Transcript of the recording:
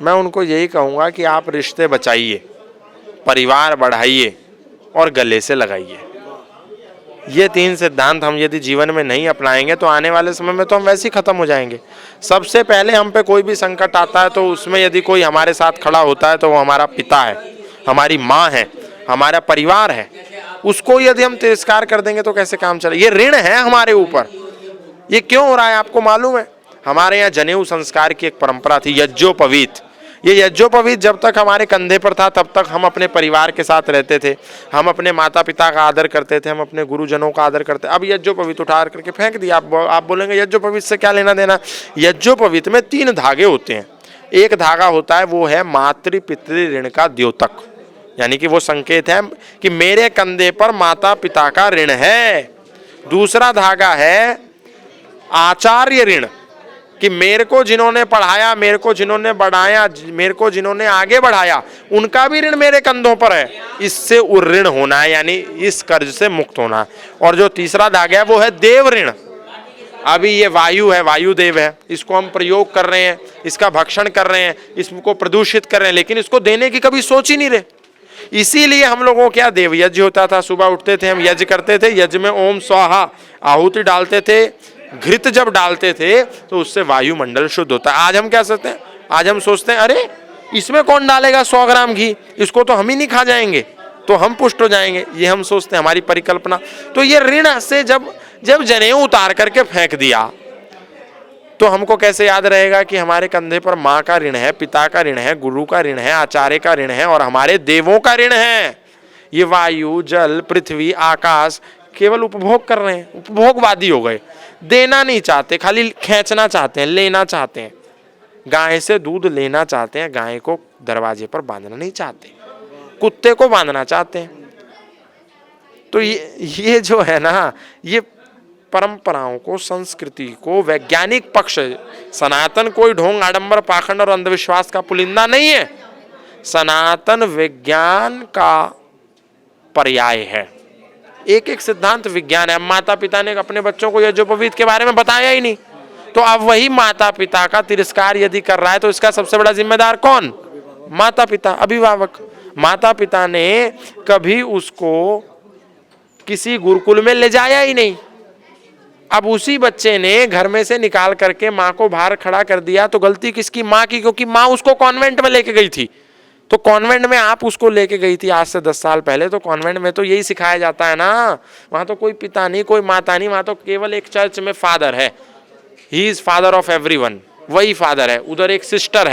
मैं उनको यही कहूँगा कि आप रिश्ते बचाइए, परिवार बढ़ाइए और गले से लगाइए। ये 3 सिद्धांत हम यदि जीवन में नहीं अपनाएंगे तो आने वाले समय में तो हम वैसे ही खत्म हो जाएंगे। सबसे पहले हम पे कोई भी संकट आता है तो उसमें यदि कोई हमारे साथ खड़ा होता है तो वो हमारा पिता है, हमारी माँ है, हमारा परिवार है। उसको यदि हम तिरस्कार कर देंगे तो कैसे काम चले। ये ऋण है हमारे ऊपर। ये क्यों हो रहा है आपको मालूम है? हमारे यहाँ जनेऊ संस्कार की एक परंपरा थी, यज्ञोपवीत। ये यज्ञोपवीत जब तक हमारे कंधे पर था तब तक हम अपने परिवार के साथ रहते थे, हम अपने माता पिता का आदर करते थे, हम अपने गुरुजनों का आदर करते। अब यज्ञोपवीत उठा करके फेंक दिया। आप बोलेंगे यज्ञोपवीत से क्या लेना देना। यज्ञोपवीत में 3 धागे होते हैं। एक धागा होता है वो है मातृ पितृ ऋण का द्योतक, यानी कि वो संकेत है कि मेरे कंधे पर माता पिता का ऋण है। दूसरा धागा है आचार्य ऋण, कि मेरे को जिन्होंने पढ़ाया, मेरे को जिन्होंने बढ़ाया, मेरे को जिन्होंने आगे बढ़ाया, उनका भी ऋण मेरे कंधों पर है। इससे उऋण होना है, यानी इस कर्ज से मुक्त होना है। और जो तीसरा धागा है वो है देव ऋण। अभी ये वायु है, वायुदेव है, इसको हम प्रयोग कर रहे हैं, इसका भक्षण कर रहे हैं, इसको प्रदूषित कर रहे हैं, लेकिन इसको देने की कभी सोच ही नहीं रहे। इसीलिए हम लोगों को क्या देव यज्ञ होता था। सुबह उठते थे, हम यज्ञ करते थे, यज्ञ में ओम स्वाहा आहुति डालते थे। घृत जब डालते थे तो उससे वायुमंडल शुद्ध होता है। आज हम क्या सोचते हैं? आज हम सोचते हैं अरे इसमें कौन डालेगा 100 ग्राम घी, इसको तो हम ही नहीं खा जाएंगे, तो हम पुष्ट हो जाएंगे। ये हम सोचते हैं, हमारी परिकल्पना। तो ये ऋण से जब जनेऊ उतार करके फेंक दिया तो हमको कैसे याद रहेगा कि हमारे कंधे पर माँ का ऋण है, पिता का ऋण है, गुरु का ऋण है, आचार्य का ऋण है और हमारे देवों का ऋण है। ये वायु, जल, पृथ्वी, आकाश केवल उपभोग कर रहे हैं, उपभोगवादी हो गए। देना नहीं चाहते, खाली खींचना चाहते हैं, लेना चाहते हैं। गाय से दूध लेना चाहते हैं, गाय को दरवाजे पर बांधना नहीं चाहते, कुत्ते को बांधना चाहते हैं। तो ये जो है ना, ये परंपराओं को, संस्कृति को, वैज्ञानिक पक्ष, सनातन कोई ढोंग, आडंबर, पाखंड और अंधविश्वास का पुलिंदा नहीं है। सनातन विज्ञान का पर्याय है। एक एक सिद्धांत विज्ञान है। माता पिता ने अपने बच्चों को यज्ञोपवीत के बारे में बताया ही नहीं, तो अब वही माता पिता का तिरस्कार यदि कर रहा है तो इसका सबसे बड़ा जिम्मेदार कौन? माता पिता, अभिभावक। माता पिता ने कभी उसको किसी गुरुकुल में ले जाया ही नहीं। अब उसी बच्चे ने घर में से निकाल करके माँ को बाहर खड़ा कर दिया, तो गलती किसकी? माँ की, क्योंकि माँ उसको कॉन्वेंट में लेके गई थी। तो कॉन्वेंट में आप उसको लेके गई थी आज से 10 साल पहले, तो कॉन्वेंट में तो यही सिखाया जाता है ना। वहाँ तो कोई पिता नहीं, कोई माता नहीं, वहाँ तो केवल एक चर्च में फादर है। He is father of everyone, वही फादर है। उधर एक सिस्टर है।